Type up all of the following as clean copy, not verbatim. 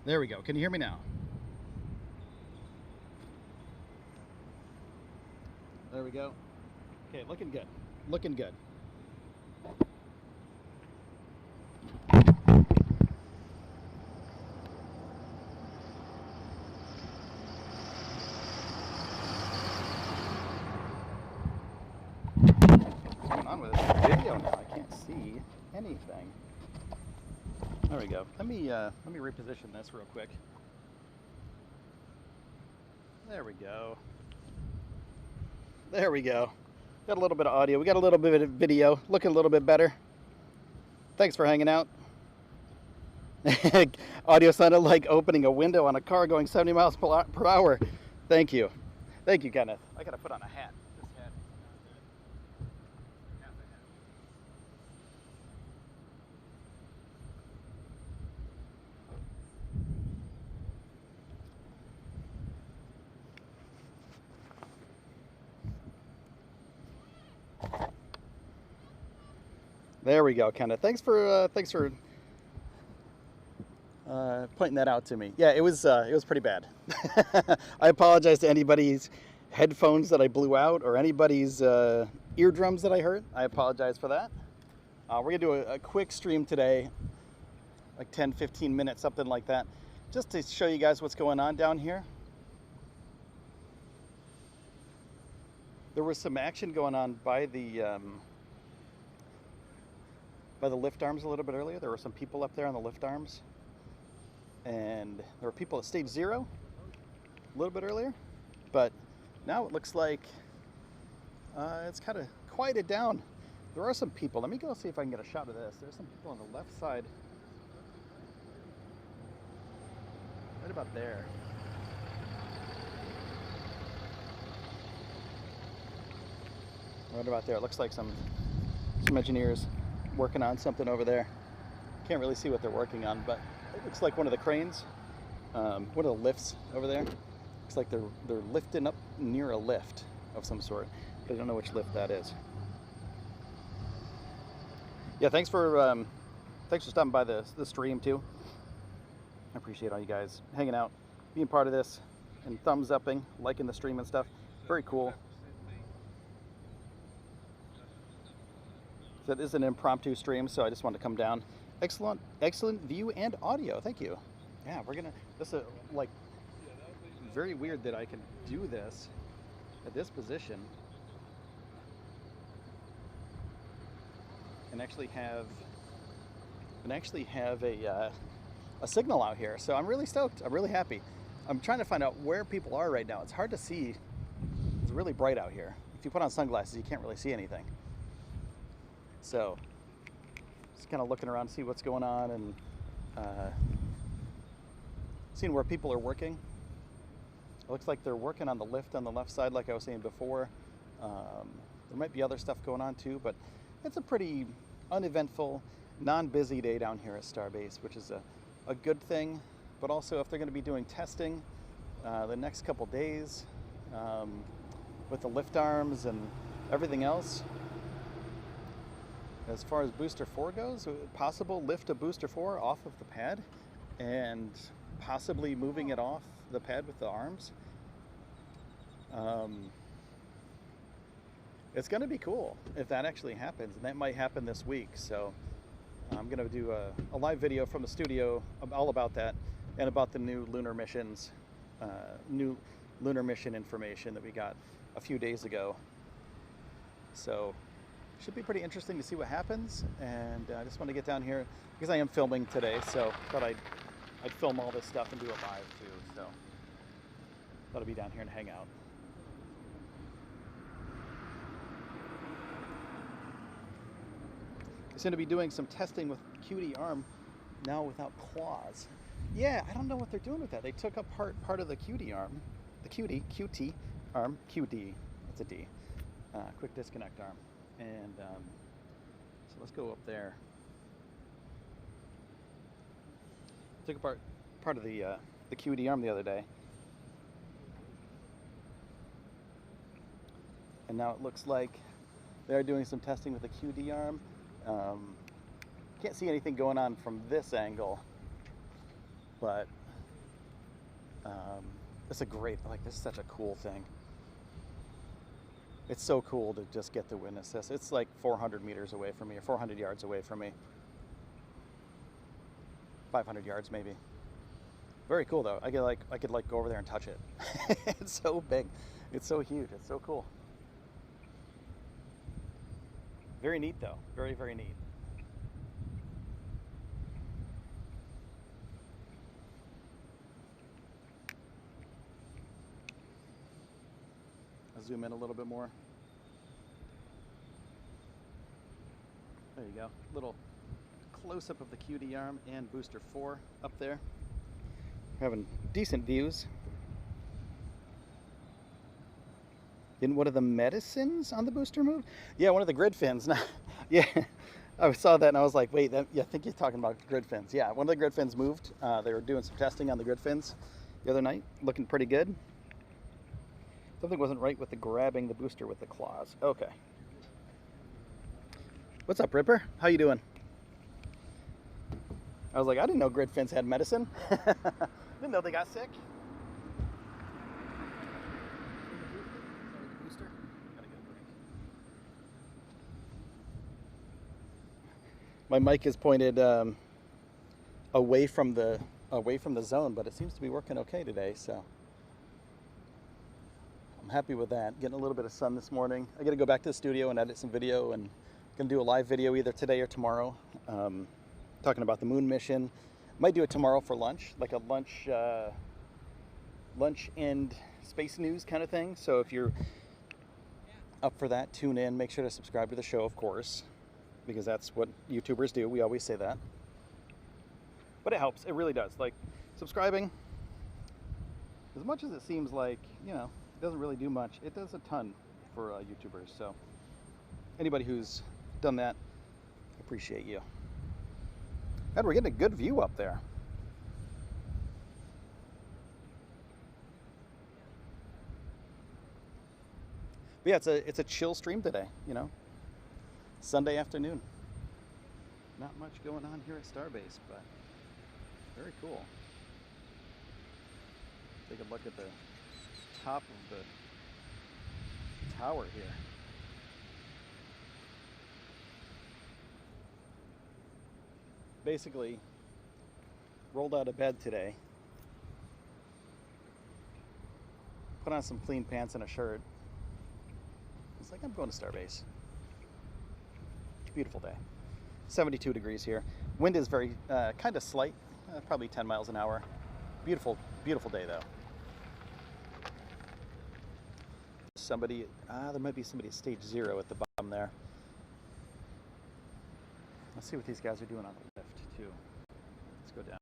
There we go. Can you hear me now? There we go. Okay, looking good. Looking good. What's going on with this video now? I can't see anything. There we go. Let me reposition this real quick. There we go. There we go. Got a little bit of audio. We got a little bit of video. Looking a little bit better. Thanks for hanging out. Audio sounded like opening a window on a car going 70 miles per hour. Thank you. Thank you, Kenneth. I gotta put on a hat. This hat. There we go, Kenneth. Thanks for pointing that out to me. Yeah, it was pretty bad. I apologize to anybody's headphones that I blew out or anybody's eardrums that I hurt. I apologize for that. We're gonna do a quick stream today, like 10-15 minutes, something like that, just to show you guys what's going on down here. There was some action going on by the lift arms a little bit earlier. There were some people up there on the lift arms. And there were people at stage 0 a little bit earlier. But now it looks like it's kind of quieted down. There are some people. Let me go see if I can get a shot of this. There's some people on the left side. Right about there. Right about there. It looks like some engineers working on something over there. Can't really see what they're working on, but it looks like one of the cranes, one of the lifts over there. Looks like they're lifting up near a lift of some sort, but I don't know which lift that is. Yeah, thanks for stopping by the stream too. I appreciate all you guys hanging out, being part of this, and thumbs upping, liking the stream and stuff. Very cool. So this is an impromptu stream, so I just wanted to come down. Excellent view and audio. Thank you. Yeah, this is like very weird that I can do this at this position and actually have a signal out here. So I'm really stoked. I'm really happy. I'm trying to find out where people are right now. It's hard to see. It's really bright out here. If you put on sunglasses, you can't really see anything. So, just kind of looking around to see what's going on and seeing where people are working. It looks like they're working on the lift on the left side, like I was saying before. There might be other stuff going on too, but it's a pretty uneventful, non-busy day down here at Starbase, which is a good thing. But also, if they're going to be doing testing the next couple days with the lift arms and everything else, as far as Booster 4 goes, possible lift of Booster 4 off of the pad and possibly moving it off the pad with the arms. It's going to be cool if that actually happens, and that might happen this week. So I'm going to do a live video from the studio all about that and about the new lunar missions, new lunar mission information that we got a few days ago. So should be pretty interesting to see what happens, and I just want to get down here because I am filming today, so thought I'd film all this stuff and do it live too. So thought I'd be down here and hang out. They seem to be doing some testing with QD arm now without claws. Yeah, I don't know what they're doing with that. They took up part of the QD arm, the QT arm, QD. It's a D. Quick disconnect arm. And so let's go up there. Took apart part of the QD arm the other day, and now it looks like they're doing some testing with the QD arm. Can't see anything going on from this angle, but It's a great, like, this is such a cool thing. It's so cool to just get to witness this. It's like 400 meters away from me, or 400 yards away from me. 500 yards maybe. Very cool though. I could like go over there and touch it. It's so big. It's so huge. It's so cool. Very neat though. Very, very neat. I'll zoom in a little bit more. There you go. Little close-up of the QD arm and booster 4 up there. We're having decent views. Didn't one of the medicines on the booster move? Yeah, one of the grid fins. Yeah, I saw that and I was like, wait, yeah, I think you're talking about grid fins. Yeah, one of the grid fins moved. They were doing some testing on the grid fins the other night. Looking pretty good. Something wasn't right with the grabbing the booster with the claws. Okay. What's up, Ripper? How you doing? I was like, I didn't know grid fins had medicine. Didn't know they got sick. My mic is pointed away from the zone, but it seems to be working okay today. So I'm happy with that. Getting a little bit of sun this morning. I got to go back to the studio and edit some video, and gonna do a live video either today or tomorrow, talking about the moon mission. Might do it tomorrow for lunch, like a lunch and space news kind of thing. So if you're up for that, tune in. Make sure to subscribe to the show, of course, because that's what YouTubers do. We always say that. But it helps. It really does. Like, subscribing, as much as it seems like, you know, it doesn't really do much, it does a ton for YouTubers. So anybody who's done that, appreciate you. And we're getting a good view up there. But yeah, it's a chill stream today, you know. Sunday afternoon. Not much going on here at Starbase, but very cool. Take a look at the top of the tower here. Basically, rolled out of bed today, put on some clean pants and a shirt. It's like, I'm going to Starbase. Beautiful day. 72 degrees here. Wind is very kind of slight, probably 10 miles an hour. Beautiful, beautiful day though. Somebody, there might be somebody at stage 0 at the bottom there. Let's see what these guys are doing on the lift too. Let's go down.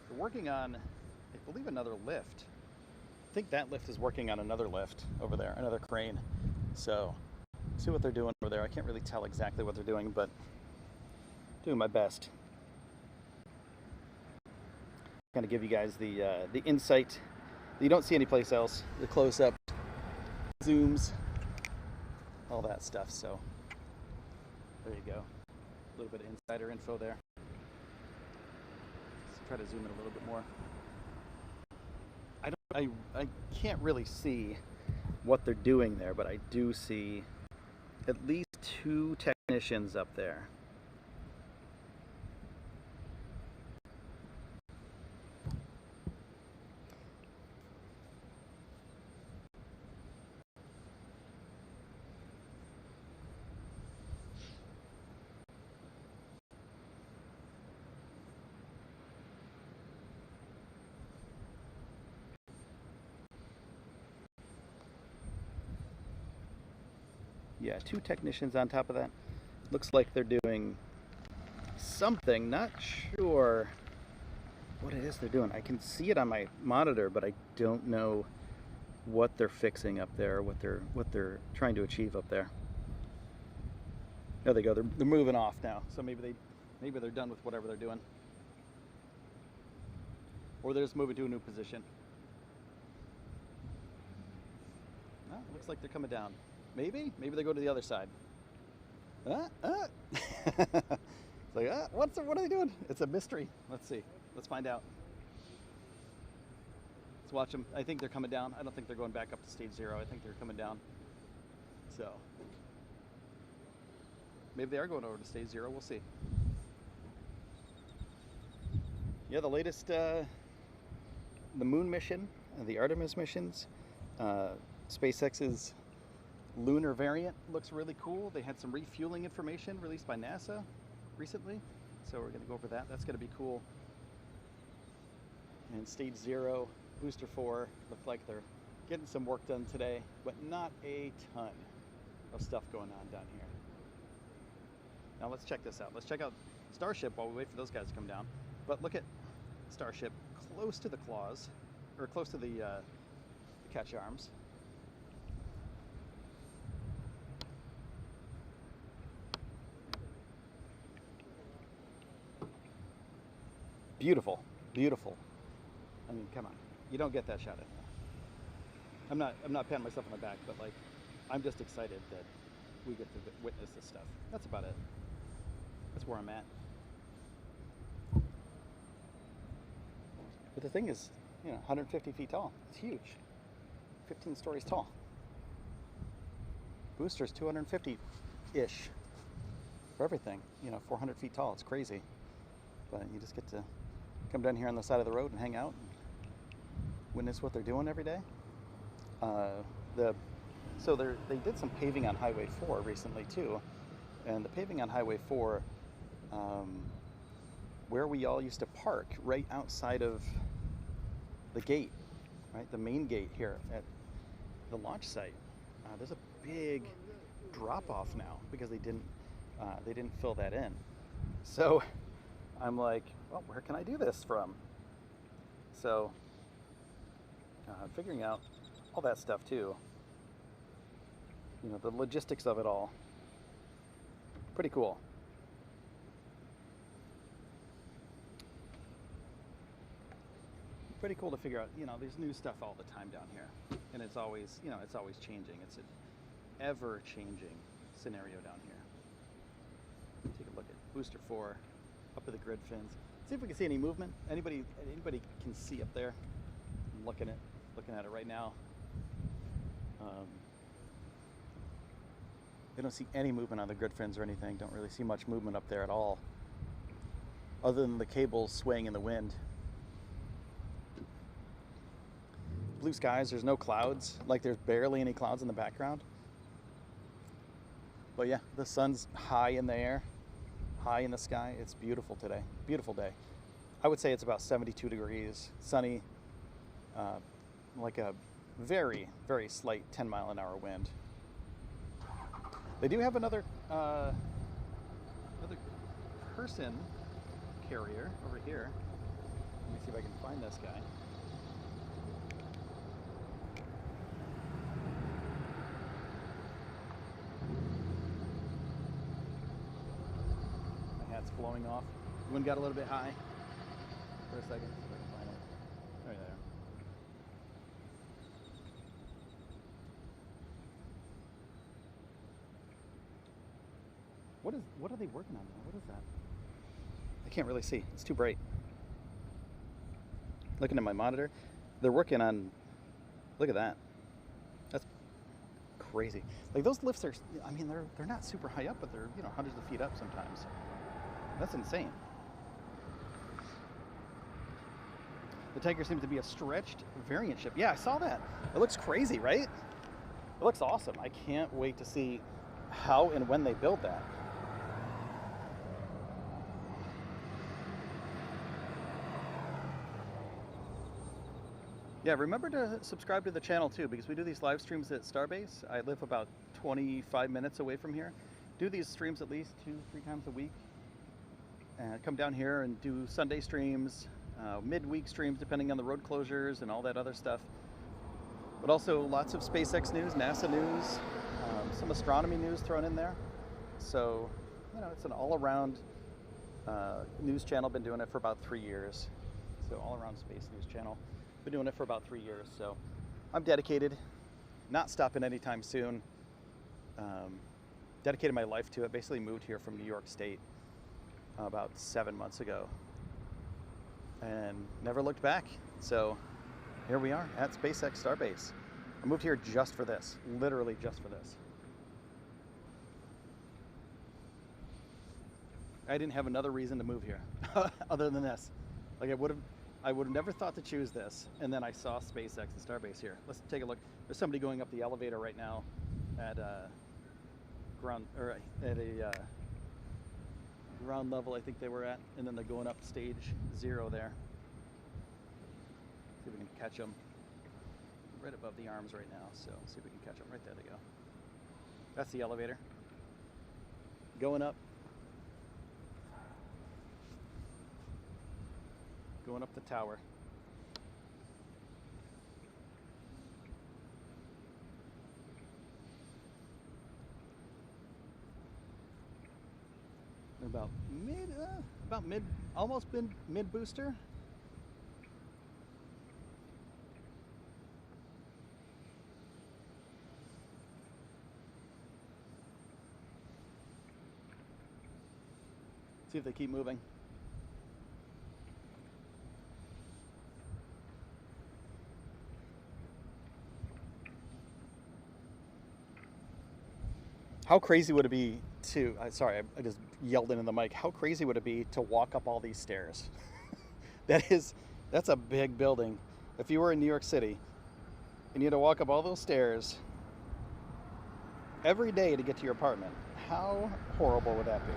They're working on, I believe, another lift. I think that lift is working on another lift over there, another crane. So, see what they're doing over there. I can't really tell exactly what they're doing, but doing my best. Kind of give you guys the insight that you don't see anyplace else. The close-up, zooms, all that stuff. So, there you go. A little bit of insider info there. Let's try to zoom in a little bit more. I can't really see what they're doing there, but I do see at least 2 technicians up there. Yeah, 2 technicians on top of that. Looks like they're doing something, not sure what it is they're doing. I can see it on my monitor, but I don't know what they're fixing up there, what they're trying to achieve up there. There they go. They're moving off now. So maybe they're done with whatever they're doing. Or they're just moving to a new position. Well, looks like they're coming down. Maybe they go to the other side. It's like, what are they doing? It's a mystery. Let's see. Let's find out. Let's watch them. I think they're coming down. I don't think they're going back up to stage 0. I think they're coming down. So maybe they are going over to stage 0. We'll see. Yeah, the latest, the moon mission, the Artemis missions, SpaceX's lunar variant looks really cool. They had some refueling information released by NASA recently, so we're going to go over that. That's going to be cool. And stage 0, booster 4, look like they're getting some work done today, but not a ton of stuff going on down here. Now let's check this out. Let's check out Starship while we wait for those guys to come down. But look at Starship close to the claws, or close to the catch arms. Beautiful, beautiful. I mean, come on, you don't get that shot in there. I'm not patting myself on the back, but like, I'm just excited that we get to witness this stuff. That's about it. That's where I'm at. But the thing is, 150 feet tall. It's huge. 15 stories tall. Booster's 250-ish for everything. 400 feet tall. It's crazy. But you just get to come down here on the side of the road and hang out and witness what they're doing every day. So they did some paving on Highway 4 recently too, and the paving on Highway 4, where we all used to park, right outside of the gate, right, the main gate here at the launch site. There's a big drop-off now because they didn't fill that in. So I'm like, well, where can I do this from? So figuring out all that stuff too. The logistics of it all. Pretty cool. Pretty cool to figure out, there's new stuff all the time down here. And it's always, it's always changing. It's an ever-changing scenario down here. Take a look at Booster 4, up at the grid fins. See if we can see any movement. Anybody can see up there? I'm looking at it right now. I don't see any movement on the grid fins or anything. Don't really see much movement up there at all, other than the cables swaying in the wind. Blue skies, there's no clouds. Like, there's barely any clouds in the background. But yeah, the sun's high in the air, high in the sky. It's beautiful today. Beautiful day. I would say it's about 72 degrees, sunny, like a very, very slight 10-mile-an-hour wind. They do have another person carrier over here. Let me see if I can find this guy. My hat's blowing off. The wind got a little bit high for a second. See if I can find it. Right there. What are they working on now? What is that? I can't really see. It's too bright. Looking at my monitor, they're working on, look at that. That's crazy. Like, those lifts are, I mean, they're not super high up, but they're, hundreds of feet up sometimes. That's insane. The Tiger seems to be a stretched variant ship. Yeah, I saw that. It looks crazy, right? It looks awesome. I can't wait to see how and when they build that. Yeah, remember to subscribe to the channel too, because we do these live streams at Starbase. I live about 25 minutes away from here. Do these streams at least 2-3 times a week. And come down here and do Sunday streams, midweek streams depending on the road closures and all that other stuff. But also lots of SpaceX news, NASA news, some astronomy news thrown in there. So, it's an all-around news channel. Been doing it for about 3 years. So all-around space news channel. Been doing it for about 3 years. So I'm dedicated, not stopping anytime soon. dedicated my life to it. Basically moved here from New York State about 7 months ago and never looked back. So here we are at SpaceX Starbase. I moved here just for this, literally just for this. I didn't have another reason to move here other than this. Like I would have never thought to choose this, and then I saw SpaceX and Starbase here. Let's take a look. There's somebody going up the elevator right now at ground level, I think they were at, and then they're going up stage 0 there. See if we can catch them right above the arms right now. So see if we can catch them. Right there they go. That's the elevator going up. Going up the tower. About mid, almost mid booster. See if they keep moving. How crazy would it be to, sorry, I just yelled into the mic. How crazy would it be to walk up all these stairs? That's a big building. If you were in New York City and you had to walk up all those stairs every day to get to your apartment, how horrible would that be?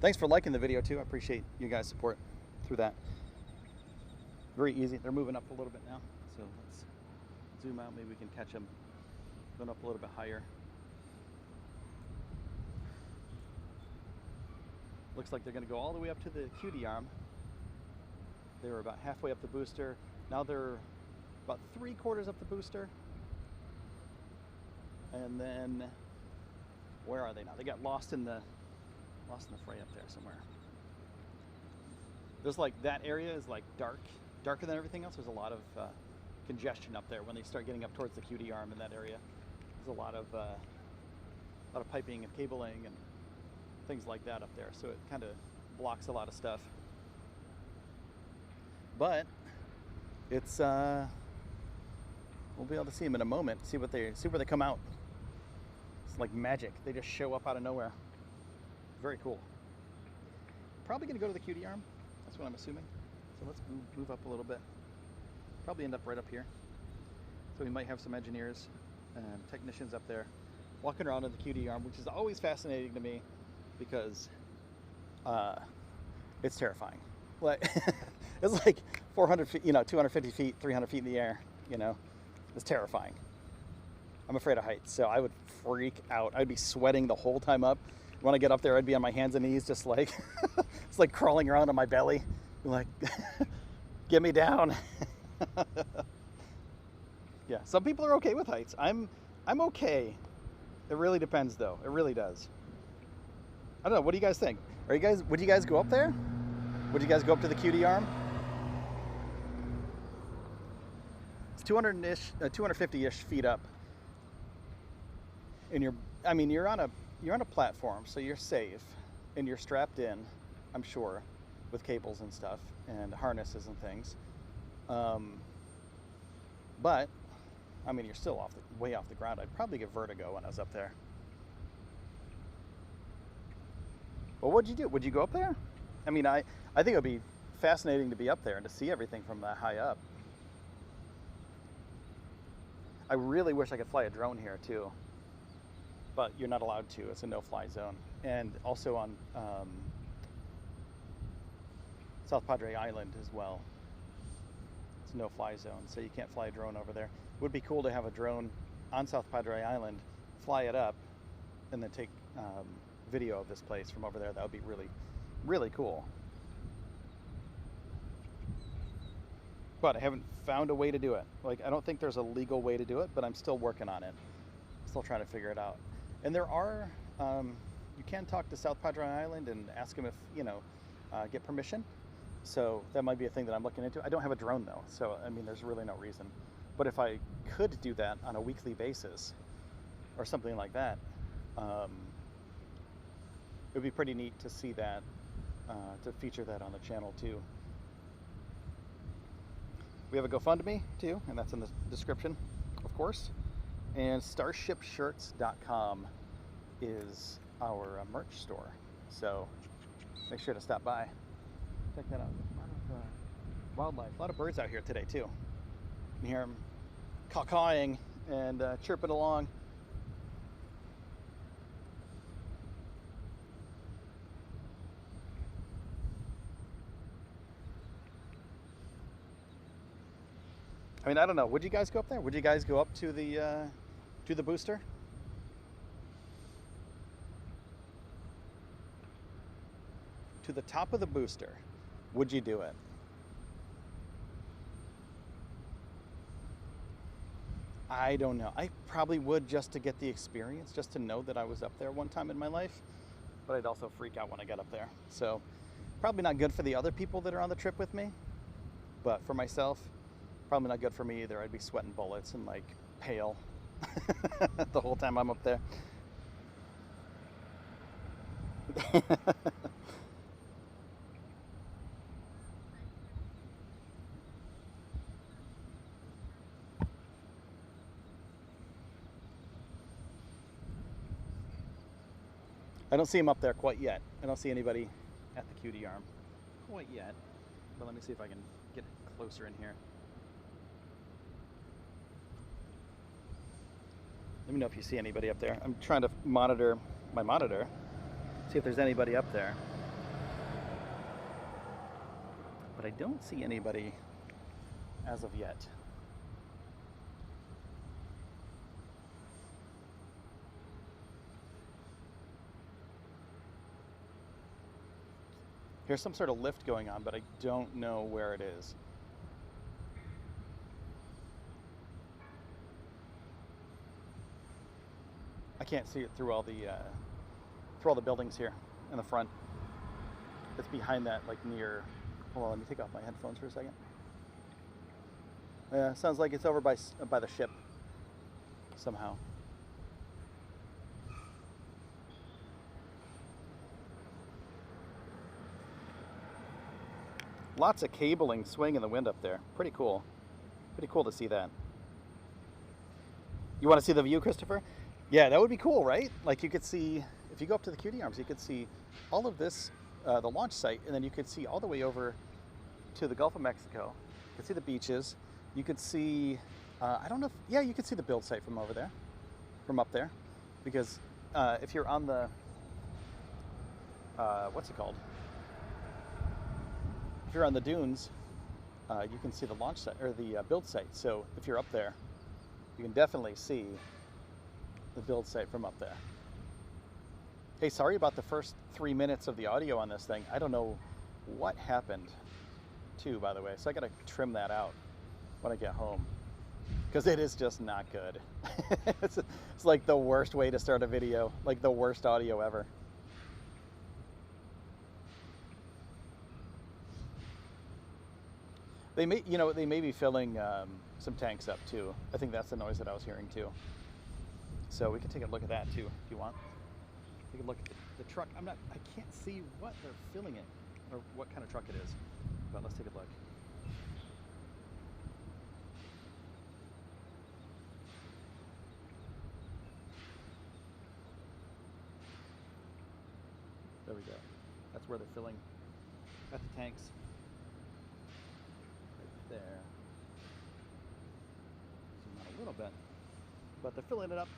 Thanks for liking the video too. I appreciate you guys' support through that. Very easy. They're moving up a little bit now. So let's zoom out. Maybe we can catch them going up a little bit higher. Looks like they're going to go all the way up to the QD arm. They were about halfway up the booster. Now they're about 3/4 up the booster. And then, where are they now? They got lost in the fray up there somewhere. There's like, that area is like darker than everything else. There's a lot of congestion up there when they start getting up towards the QD arm in that area. There's a lot of piping and cabling and things like that up there. So it kind of blocks a lot of stuff. But it's we'll be able to see them in a moment. See where they come out. It's like magic. They just show up out of nowhere. Very cool. Probably going to go to the QD arm. That's what I'm assuming. So let's move up a little bit. Probably end up right up here. So we might have some engineers and technicians up there walking around in the QD arm, which is always fascinating to me because it's terrifying. Like it's like 400 feet, 250 feet, 300 feet in the air. It's terrifying. I'm afraid of heights, so I would freak out. I'd be sweating the whole time up. When I get up there, I'd be on my hands and knees, just like, it's like crawling around on my belly. Like, get me down. Yeah, some people are okay with heights. I'm okay. It really depends, though. It really does. I don't know. What do you guys think? Would you guys go up there? Would you guys go up to the QD arm? It's 250-ish feet up. And you're on a platform, so you're safe, and you're strapped in, I'm sure, with cables and stuff, and harnesses and things. But, you're still way off the ground. I'd probably get vertigo when I was up there. Well, what'd you do? Would you go up there? I think it would be fascinating to be up there and to see everything from that high up. I really wish I could fly a drone here, too. But you're not allowed to. It's a no-fly zone. And also on South Padre Island as well. It's a no-fly zone, so you can't fly a drone over there. It would be cool to have a drone on South Padre Island, fly it up, and then take video of this place from over there. That would be really, really cool. But I haven't found a way to do it. I don't think there's a legal way to do it, but I'm still working on it. Still trying to figure it out. And there are you can talk to South Padre Island and ask them if, you know, get permission. So that might be a thing that I'm looking into. I don't have a drone though, so I mean, there's really no reason. But if I could do that on a weekly basis or something like that, it would be pretty neat to see that, to feature that on the channel too. We have a GoFundMe too, and that's in the description, of course. And starshipshirts.com is our merch store. So make sure to stop by. Check that out. A lot of wildlife, a lot of birds out here today too. You can hear them caw-cawing and chirping along. I mean, I don't know. Would you guys go up there? Would you guys go up to the booster? To the top of the booster, would you do it? I don't know. I probably would, just to get the experience, just to know that I was up there one time in my life. But I'd also freak out when I got up there. So probably not good for the other people that are on the trip with me. But for myself, probably not good for me either. I'd be sweating bullets and like pale the whole time I'm up there. I don't see him up there quite yet. I don't see anybody at the QD arm quite yet. But let me see if I can get closer in here. Let me know if you see anybody up there. I'm trying to monitor my monitor, see if there's anybody up there. But I don't see anybody as of yet. There's some sort of lift going on, but I don't know where it is. I can't see it through all the buildings here in the front. It's behind that, like near. Hold on, let me take off my headphones for a second. Yeah, sounds like it's over by the ship somehow. Lots of cabling swaying in the wind up there. Pretty cool. Pretty cool to see that. You want to see the view, Christopher? Yeah, that would be cool, right? Like you could see, if you go up to the QD arms, you could see all of this, the launch site, and then you could see all the way over to the Gulf of Mexico. You could see the beaches. You could see, I don't know if, yeah, you could see the build site from over there, from up there. Because if you're on the, what's it called? If you're on the dunes, you can see the launch site, or the build site. So if you're up there, you can definitely see the build site from up there. Hey, sorry about the first 3 minutes of the audio on this thing. I don't know what happened too, by the way. So I gotta trim that out when I get home, because it is just not good. It's like the worst way to start a video, like the worst audio ever. They may, you know, they may be filling some tanks up too. I think that's the noise that I was hearing too. So we can take a look at that too, if you want. Take a look at the truck. I can't see what they're filling it, or what kind of truck it is. But let's take a look. There we go. That's where they're filling. Got the tanks. Right there. Zoom out a little bit. But they're filling it up.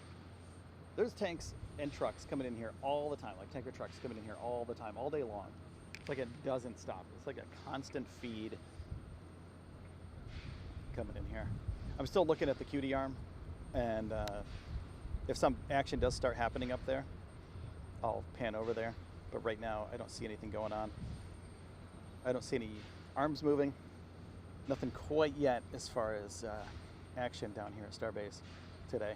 There's tanks and trucks coming in here all the time, like tanker trucks coming in here all the time, all day long. It's like it doesn't stop. It's like a constant feed coming in here. I'm still looking at the QD arm, and if some action does start happening up there, I'll pan over there. But right now, I don't see anything going on. I don't see any arms moving. Nothing quite yet as far as action down here at Starbase today.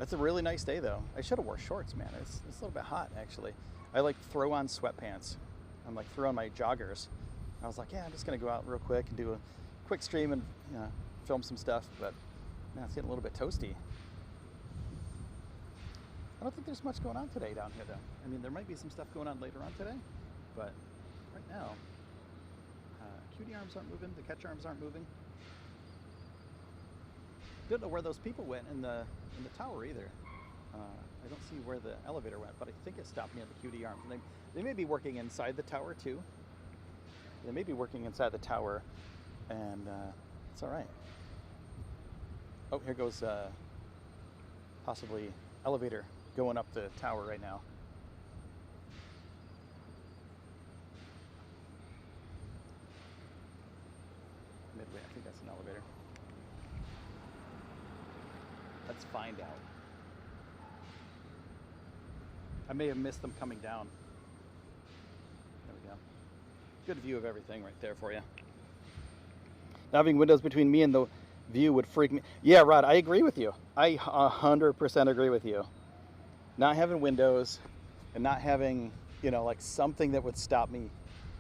That's a really nice day though. I should have wore shorts, man. It's a little bit hot actually. I like throw on sweatpants. I'm like throw on my joggers. I was like, yeah, I'm just gonna go out real quick and do a quick stream and film some stuff, but man, it's getting a little bit toasty. I don't think there's much going on today down here though. I mean, there might be some stuff going on later on today, but right now, cutie arms aren't moving, the catch arms aren't moving. Don't know where those people went in the tower either. I don't see where the elevator went, but I think it stopped near the QD arms. And they may be working inside the tower too. They may be working inside the tower, and it's all right. Oh, here goes possibly elevator going up the tower right now. Midway, I think that's an elevator. Let's find out. I may have missed them coming down. There we go. Good view of everything right there for you. Having windows between me and the view would freak me. Yeah, Rod, I agree with you. I 100% agree with you. Not having windows and not having, you know, like something that would stop me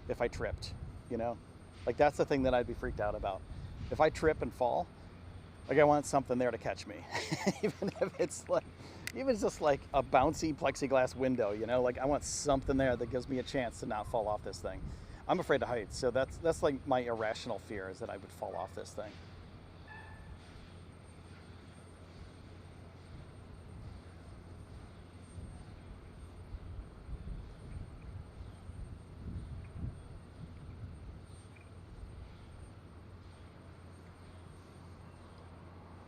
if I tripped, you know? Like that's the thing that I'd be freaked out about. If I trip and fall, like I want something there to catch me. Even if it's just like a bouncy plexiglass window, you know, like I want something there that gives me a chance to not fall off this thing. I'm afraid of heights, so that's like my irrational fear, is that I would fall off this thing.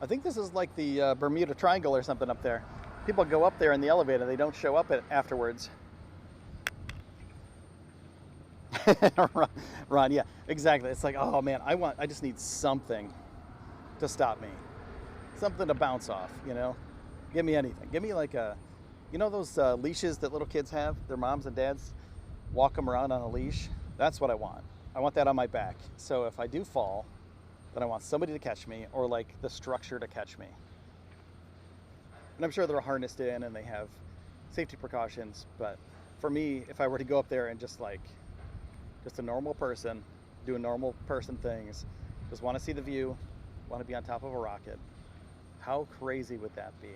I think this is like the Bermuda Triangle or something up there. People go up there in the elevator, they don't show up afterwards. Ron, yeah, exactly. It's like, oh man, I just need something to stop me. Something to bounce off, you know? Give me anything. Give me like you know those leashes that little kids have? Their moms and dads walk them around on a leash? That's what I want. I want that on my back. So if I do fall, then I want somebody to catch me, or like the structure to catch me. And I'm sure they're harnessed in and they have safety precautions, but for me, if I were to go up there and just a normal person, doing normal person things, just want to see the view, want to be on top of a rocket, how crazy would that be?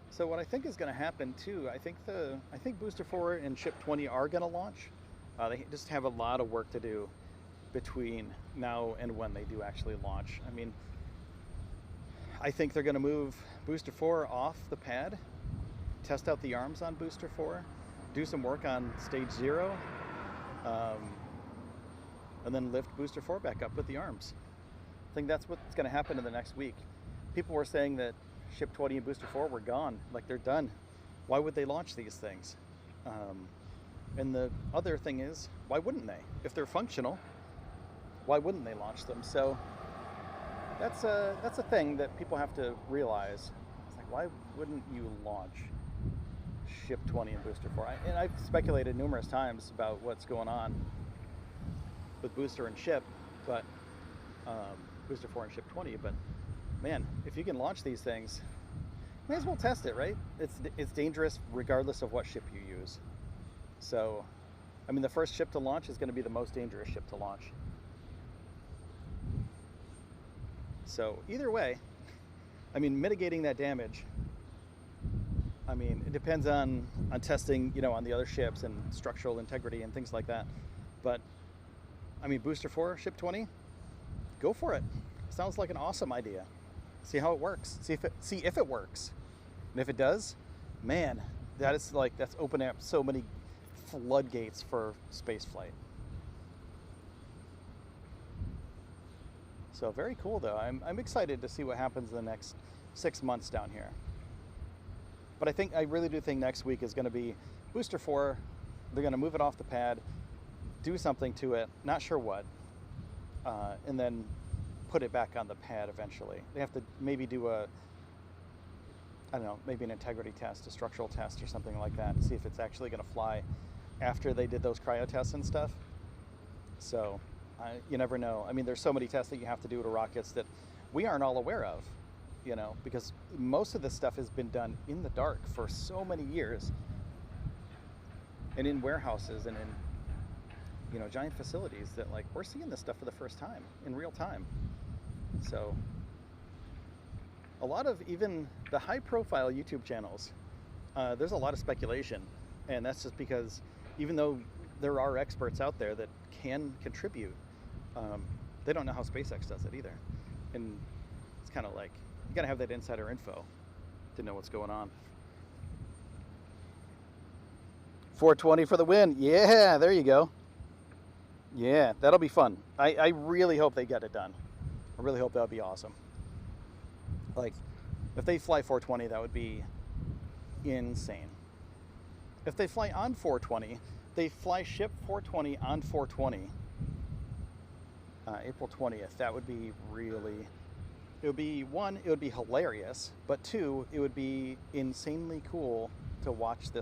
So what I think is going to happen too, I think Booster 4 and Ship 20 are going to launch. They just have a lot of work to do between now and when they do actually launch. I mean, I think they're going to move Booster 4 off the pad, test out the arms on Booster 4, do some work on stage 0, and then lift Booster 4 back up with the arms. I think that's what's going to happen in the next week. People were saying that Ship 20 and Booster 4 were gone, like they're done. Why would they launch these things? And the other thing is, why wouldn't they? If they're functional, why wouldn't they launch them? So that's a thing that people have to realize. It's like, why wouldn't you launch Ship 20 and Booster 4? And I've speculated numerous times about what's going on with Booster and Ship, but Booster 4 and Ship 20. But man, if you can launch these things, may as well test it, right? It's dangerous regardless of what ship you use. So, I mean, the first ship to launch is going to be the most dangerous ship to launch. So either way, I mean, mitigating that damage, I mean, it depends on testing, you know, on the other ships and structural integrity and things like that. But I mean, Booster 4, Ship 20, go for it. Sounds like an awesome idea. See how it works. See if it works. And if it does, man, that's opening up so many floodgates for space flight. So very cool though. I'm excited to see what happens in the next 6 months down here. But I really do think next week is going to be Booster 4. They're going to move it off the pad, do something to it, not sure what, and then put it back on the pad eventually. They have to maybe do I don't know, maybe an integrity test, a structural test or something like that, to see if it's actually going to fly after they did those cryo tests and stuff. So you never know. I mean, there's so many tests that you have to do to rockets that we aren't all aware of. you know, because most of this stuff has been done in the dark for so many years, and in warehouses and in, you know, giant facilities, that like we're seeing this stuff for the first time in real time. So a lot of even the high profile YouTube channels, there's a lot of speculation, and that's just because even though there are experts out there that can contribute, they don't know how SpaceX does it either. And it's kind of like, you gotta have that insider info to know what's going on. 420 for the win. Yeah, there you go. Yeah, that'll be fun. I really hope they get it done. I really hope that would be awesome. Like, if they fly 420, that would be insane. If they fly on 420, they fly ship 420 on 420, April 20th. That would be really, it would be, one, it would be hilarious, but two, it would be insanely cool to watch this